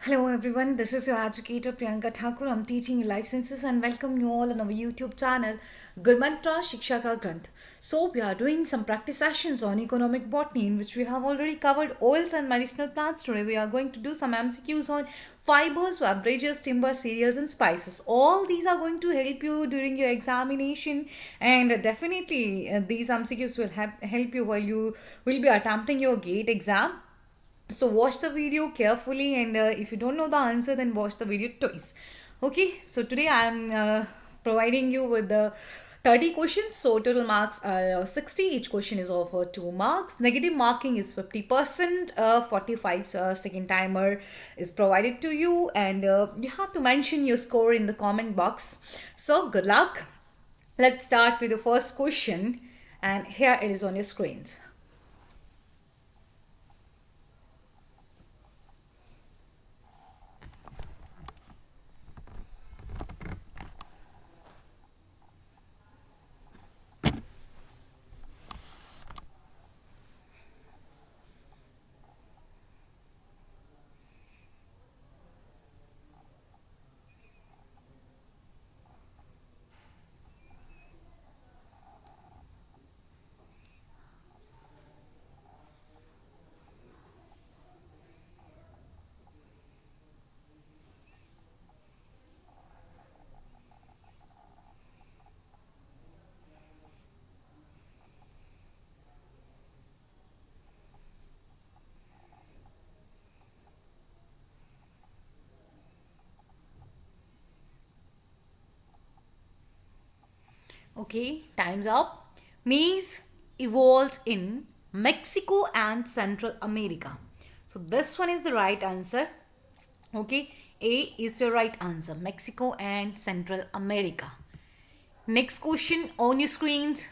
Hello everyone, this is your educator Priyanka Thakur. I'm teaching life sciences and welcome you all on our YouTube channel Gurmantra Shiksha Ka Granth. So we are doing some practice sessions on economic botany in which we have already covered oils and medicinal plants. Today we are going to do some MCQs on fibers, beverages, timber, cereals and spices. All these are going to help you during your examination and definitely these MCQs will help you while you will be attempting your GATE exam. So watch the video carefully, and if you don't know the answer, then watch the video twice. Okay, so today I am providing you with the 30 questions. So total marks are 60. Each question is of 2 marks. Negative marking is 50%. 45 second timer is provided to you, and you have to mention your score in the comment box. So good luck. Let's start with the first question, and here it is on your screens. Okay, time's up. Maize evolved in Mexico and Central America. So this one is the right answer. Okay, A is your right answer. Mexico and Central America. Next question on your screens.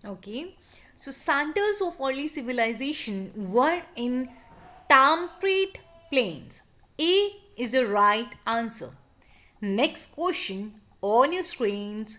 Okay, so centers of early civilization were in temperate plains. A is the right answer. Next question on your screens.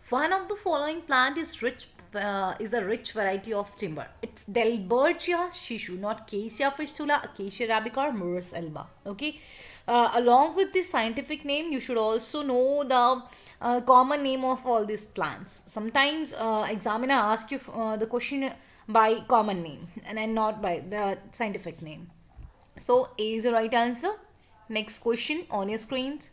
One of the following plant is a rich variety of timber. It's Delbergia shishu, not Acacia fistula, Acacia arabica, or Murus alba. Okay. Along with this scientific name, you should also know the common name of all these plants. Sometimes examiner ask you the question by common name and then not by the scientific name. So A is the right answer. Next question on your screens.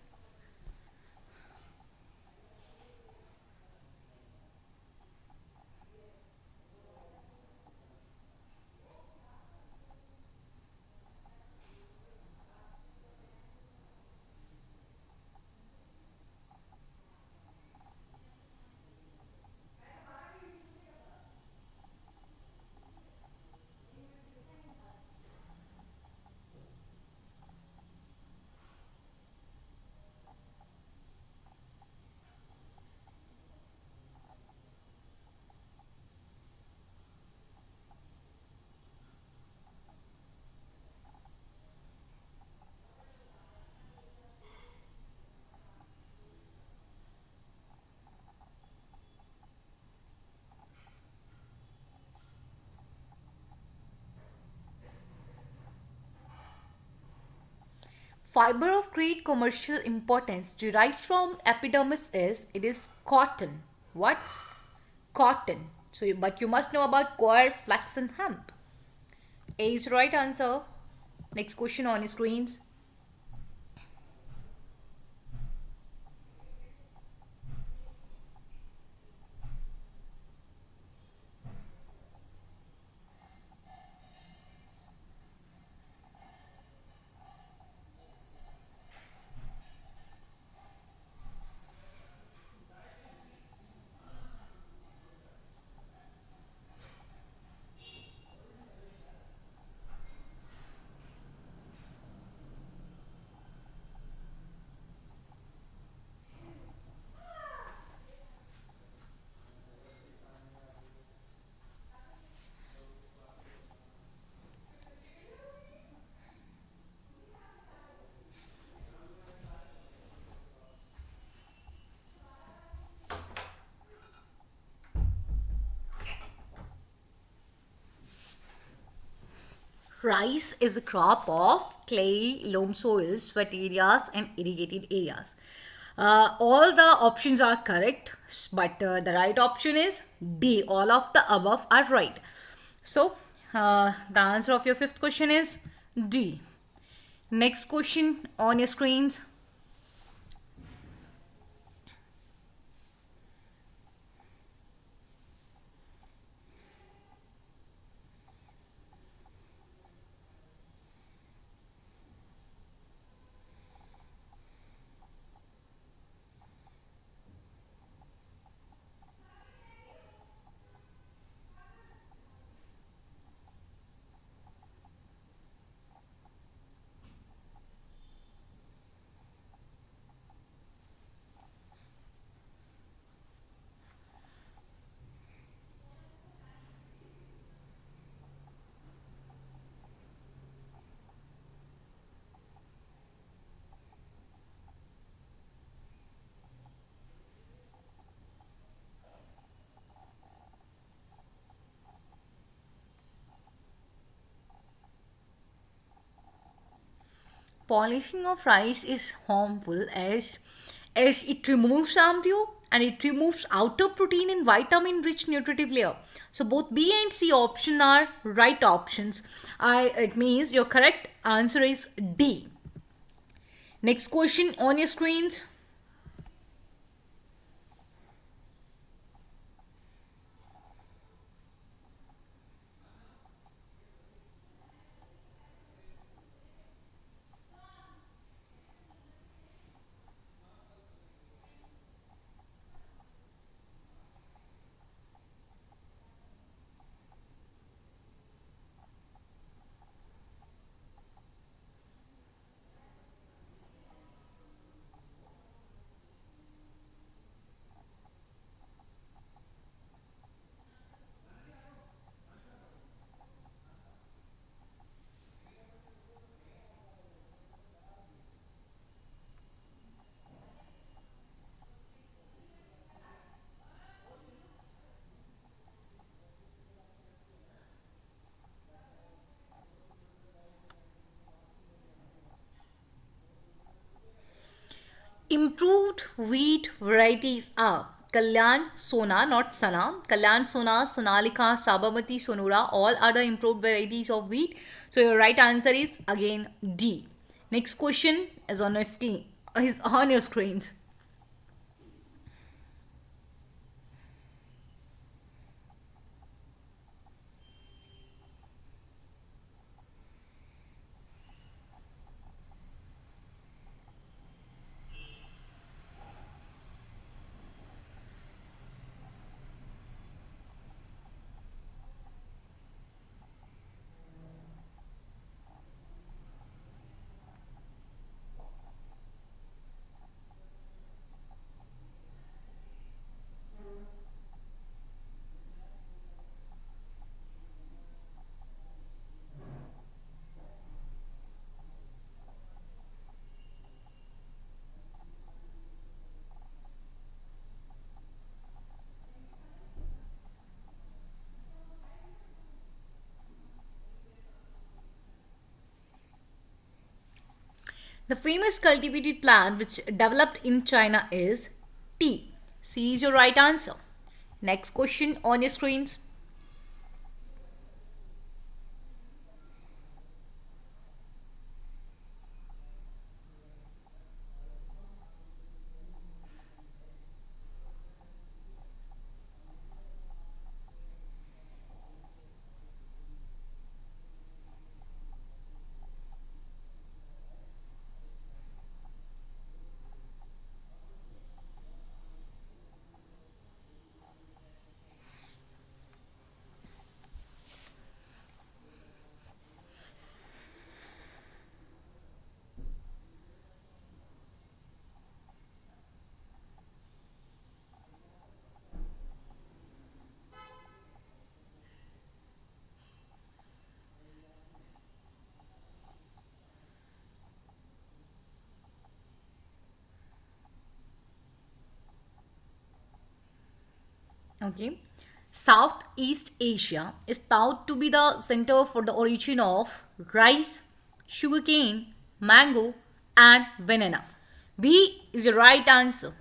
Fiber of great commercial importance derived from epidermis is it is cotton. What? Cotton. So, but you must know about coir, flax, and hemp. A is the right answer. Next question on your screens. Rice is a crop of clay, loam soils, wet areas, and irrigated areas. All the options are correct, but the right option is D. All of the above are right. So, the answer of your fifth question is D. Next question on your screens. Polishing of rice is harmful as it removes ambio and it removes outer protein and vitamin rich nutritive layer. So both B and C option are right options. It means your correct answer is D. Next question on your screens. Improved wheat varieties are Kalyan Sona, not Sana. Kalyan Sona, Sonalika, Sabamati, Sonura, all are the improved varieties of wheat. So your right answer is again D. Next question is on your screen. Is on your screens. The famous cultivated plant which developed in China is tea. C is your right answer. Next question on your screens. Okay. Southeast Asia is thought to be the center for the origin of rice, sugarcane, mango, and banana. B is your right answer.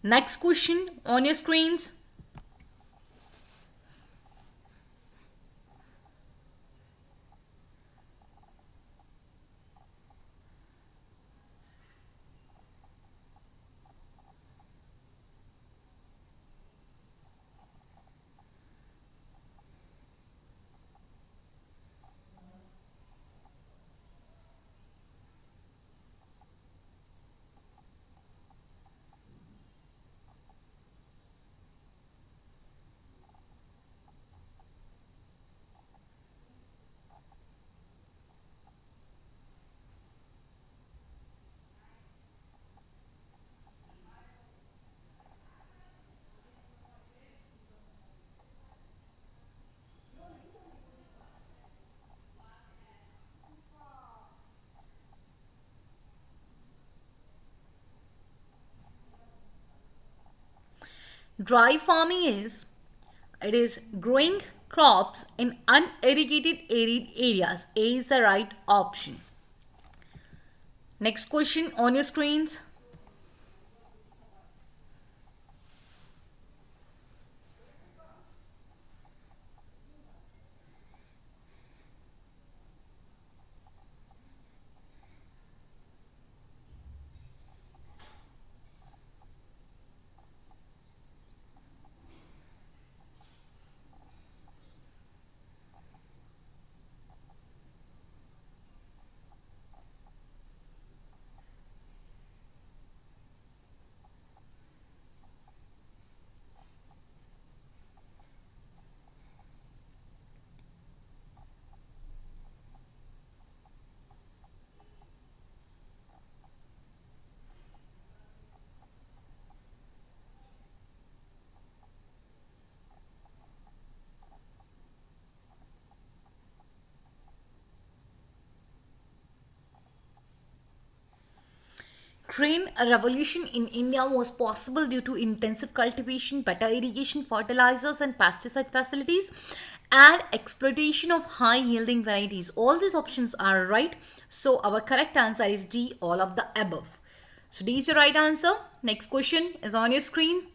Next question on your screens. Dry farming is it is growing crops in unirrigated arid areas. A is the right option. Next question on your screens. Green revolution in India was possible due to intensive cultivation, better irrigation, fertilizers and pesticide facilities, and exploitation of high yielding varieties. All these options are right. So our correct answer is D, all of the above. So D is your right answer. Next question is on your screen.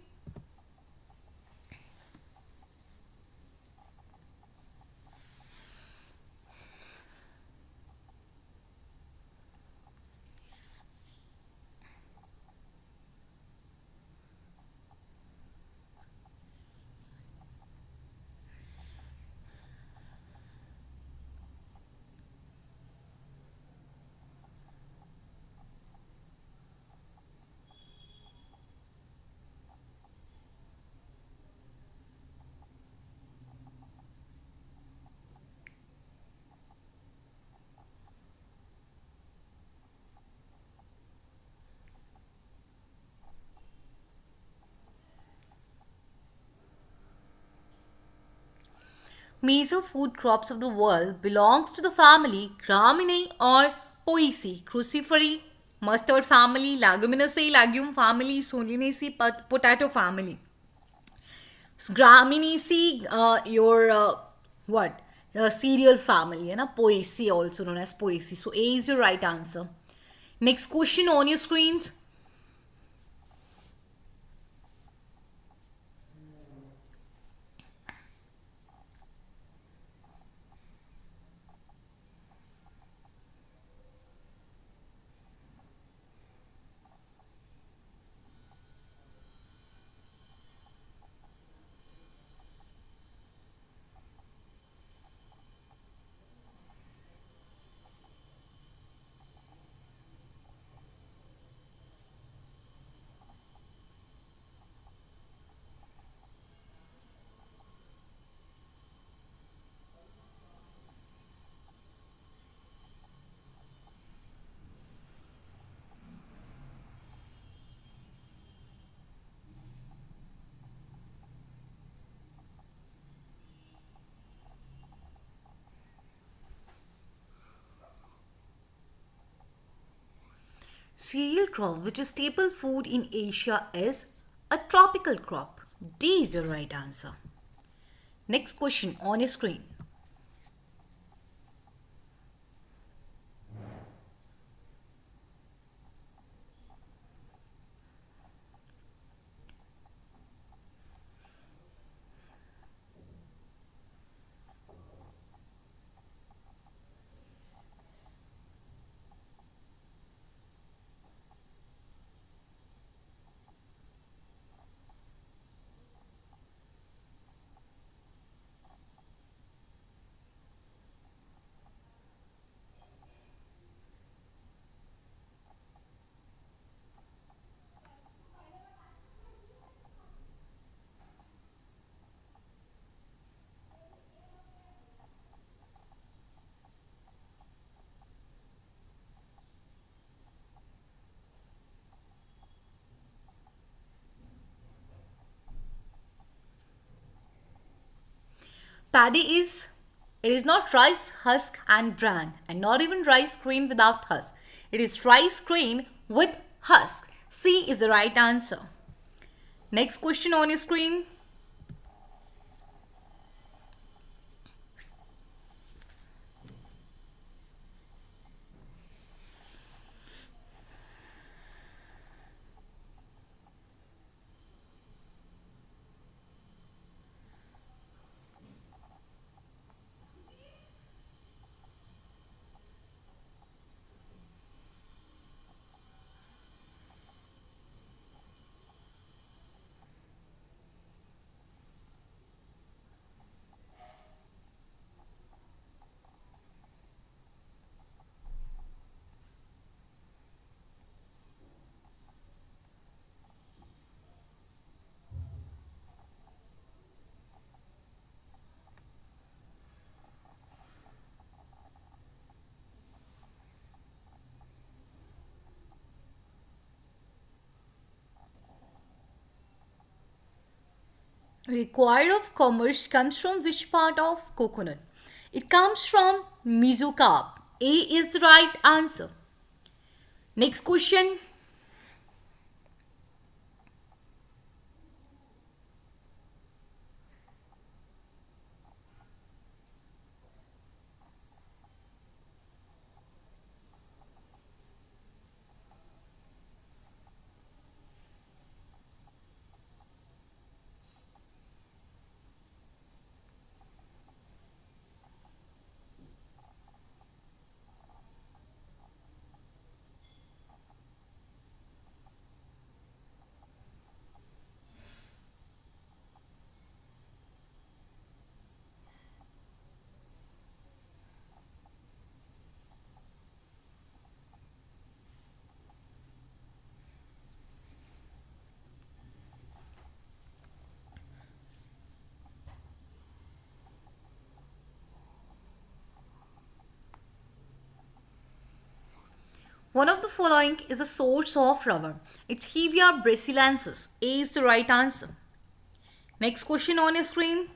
Major food crops of the world belongs to the family Graminae or Poaceae, crucifery, mustard family, Leguminosae, legume family, Solanaceae, potato family. Graminaceae, your what? Cereal family, and Poaceae also known as Poaceae. So A is your right answer. Next question on your screens. Cereal crop, which is staple food in Asia, is a tropical crop. D is your right answer. Next question on your screen. Paddy is, it is not rice husk and bran, and not even rice grain without husk. It is rice grain with husk. C is the right answer. Next question on your screen. Required of commerce comes from which part of coconut? It comes from mesocarp. A is the right answer. Next question. One of the following is a source of rubber. It's Hevia brasilensis. A is the right answer. Next question on your screen.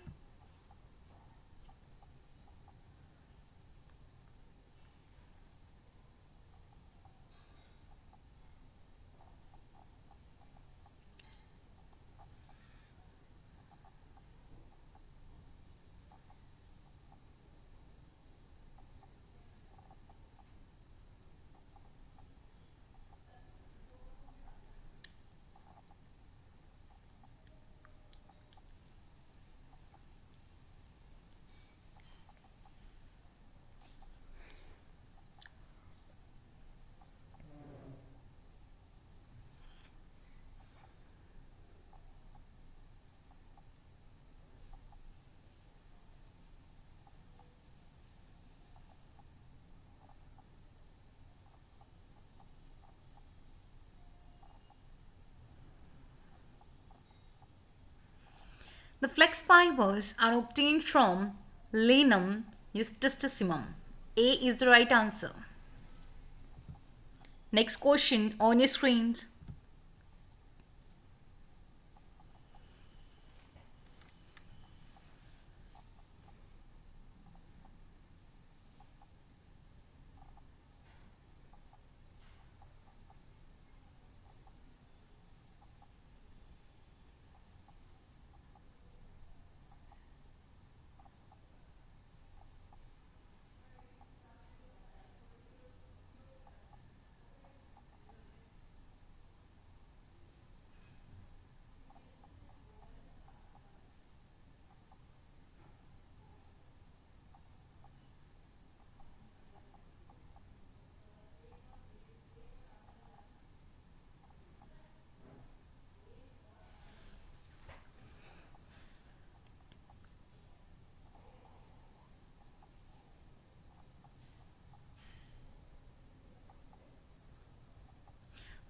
The flex fibers are obtained from Linum eustachymus. A is the right answer. Next question on your screens.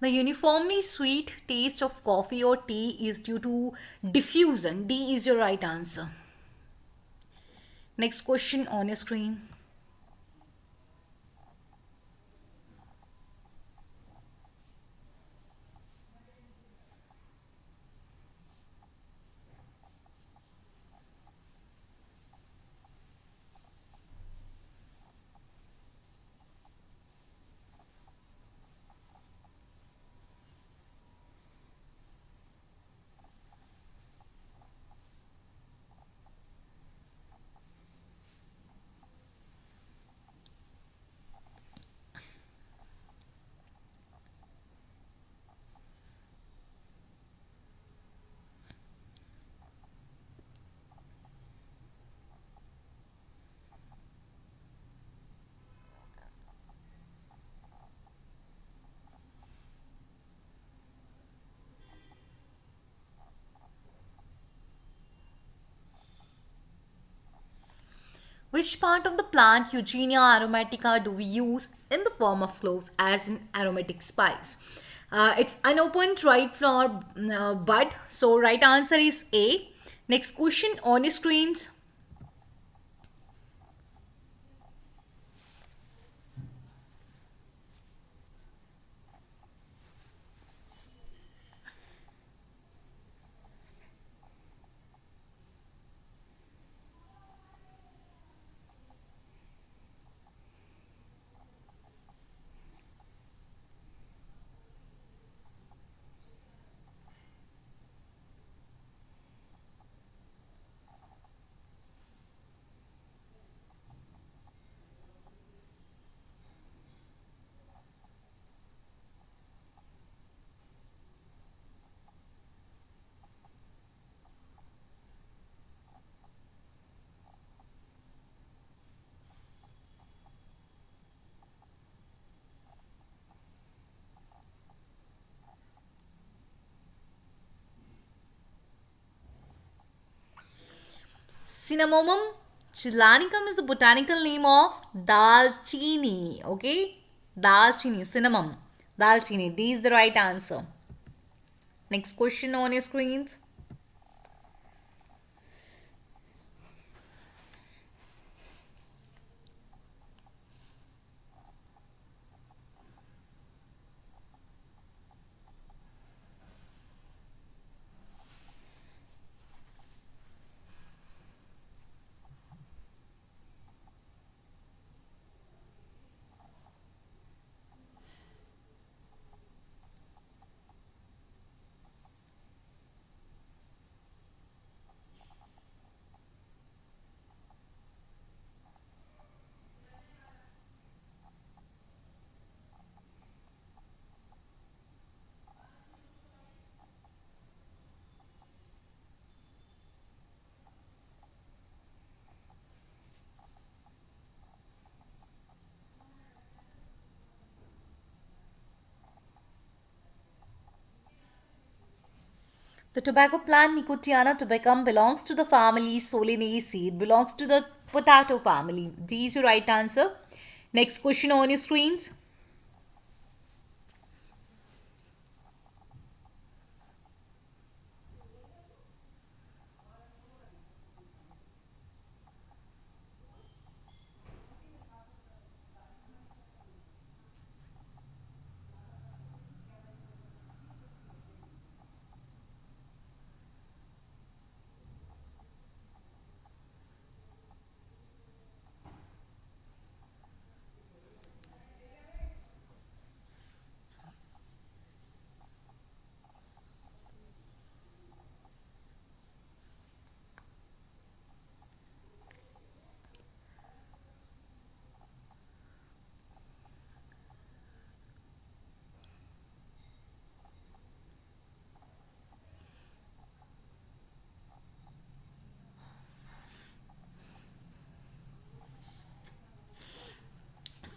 The uniformly sweet taste of coffee or tea is due to diffusion. D is your right answer. Next question on your screen. Which part of the plant Eugenia aromatica do we use in the form of cloves as an aromatic spice? It's unopened right flower bud. So right answer is A. Next question on your screens. Cinnamomum chilanicum is the botanical name of dalchini. Okay, dalchini, cinnamon, dalchini. D is the right answer. Next question on your screens. The tobacco plant Nicotiana tabacum belongs to the family Solanaceae. It belongs to the potato family. D is your right answer. Next question on your screens.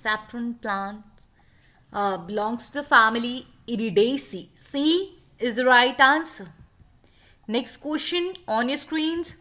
Saffron plant belongs to the family Iridaceae. C is the right answer. Next question on your screens.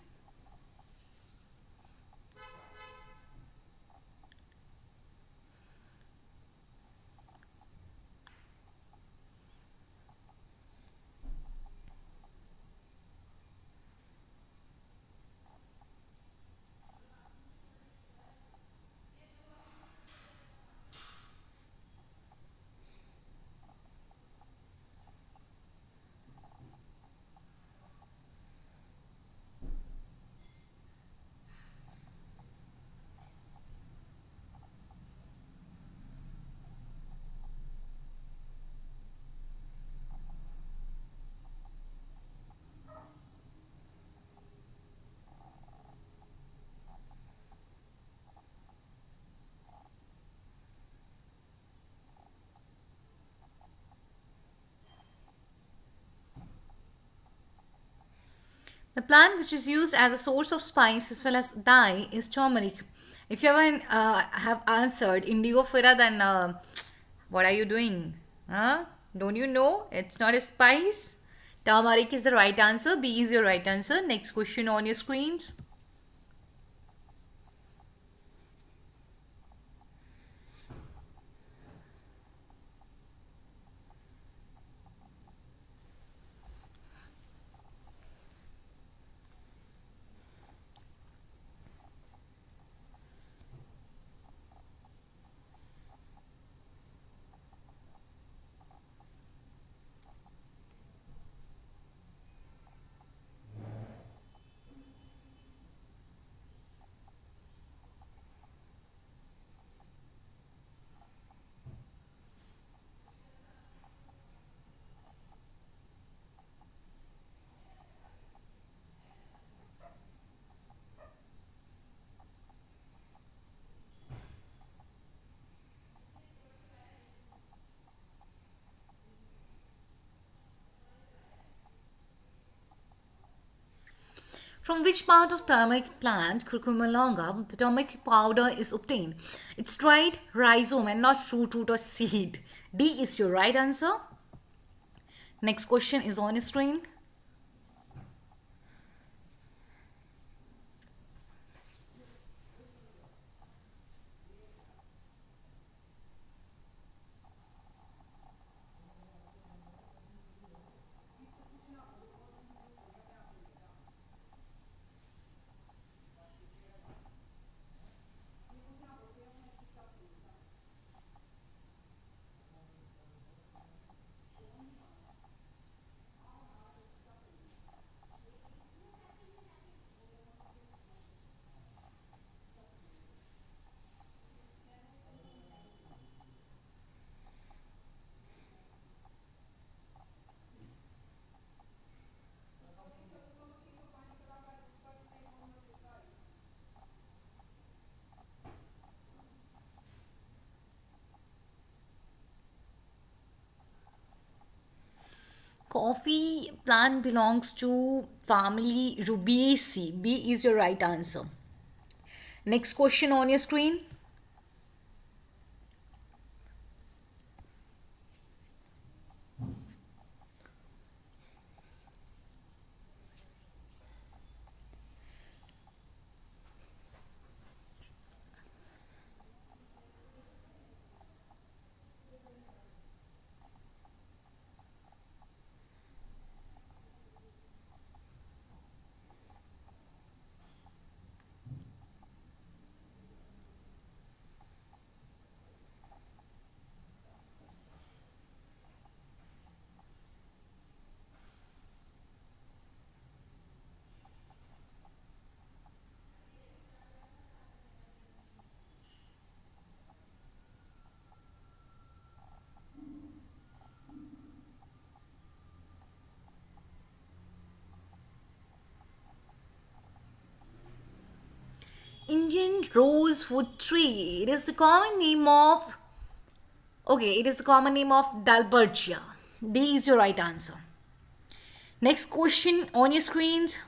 The plant which is used as a source of spice as well as dye is turmeric. If you have answered Indigofera, then what are you doing? Huh? Don't you know? It's not a spice. Turmeric is the right answer. B is your right answer. Next question on your screens. From which part of turmeric plant, Curcuma longa, the turmeric powder is obtained? It's dried rhizome and not fruit, root or seed. D is your right answer. Next question is on your screen. Coffee plant belongs to family Rubiaceae. B is your right answer. Next question on your screen. Indian rosewood tree. It is the common name of. Okay, it is the common name of Dalbergia. D is your right answer. Next question on your screens.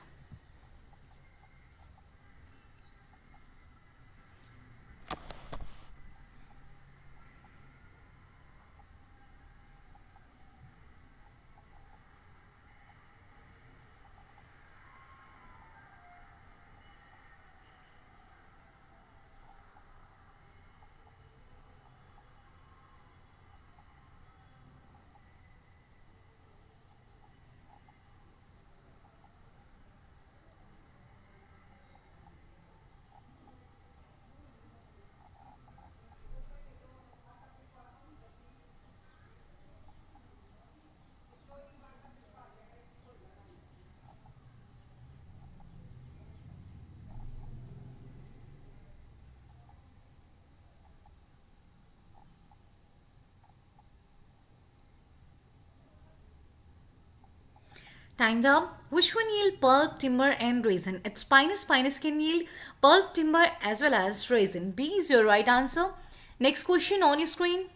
Time's up. Which one yield pulp, timber, and resin? Its Pinus. Pinus can yield pulp, timber, as well as resin. B is your right answer. Next question on your screen.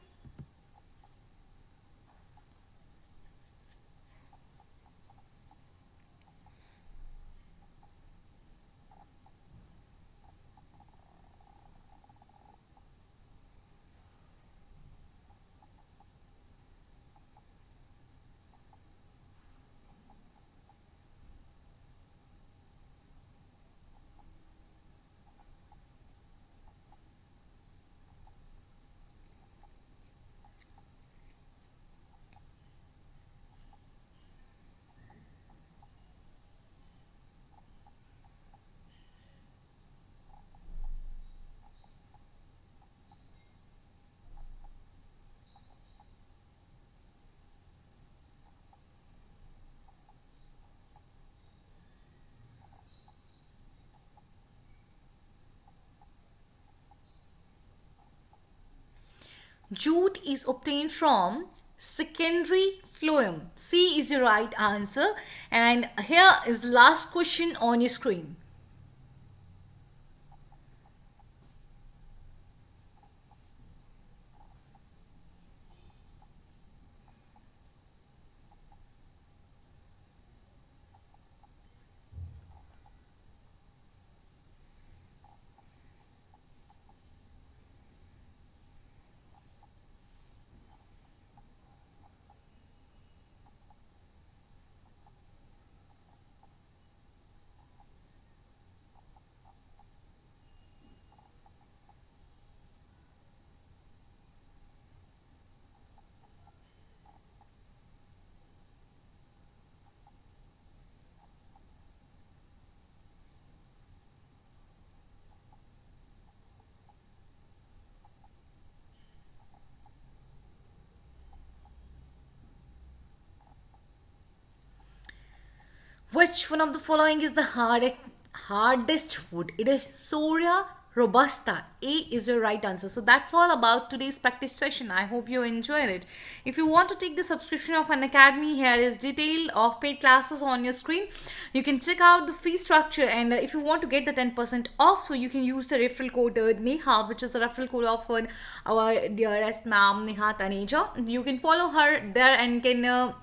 Jute is obtained from secondary phloem. C is your right answer. And here is the last question on your screen. Which one of the following is the hardest wood? It is Soria robusta. A is your right answer. So that's all about today's practice session. I hope you enjoyed it. If you want to take the subscription of an academy, here is detail of paid classes on your screen. You can check out the fee structure, and if you want to get the 10% off, so you can use the referral code Neha, which is the referral code of our dearest ma'am Neha Taneja. You can follow her there and can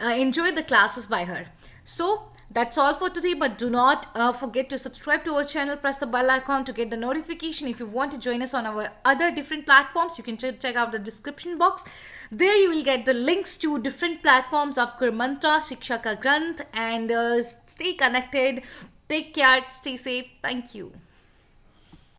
enjoy the classes by her. So that's all for today, but do not forget to subscribe to our channel. Press the bell icon to get the notification. If you want to join us on our other different platforms, you can check out the description box. There you will get the links to different platforms of Gurmantra, Shiksha Ka Granth, and stay connected. Take care, stay safe. Thank you.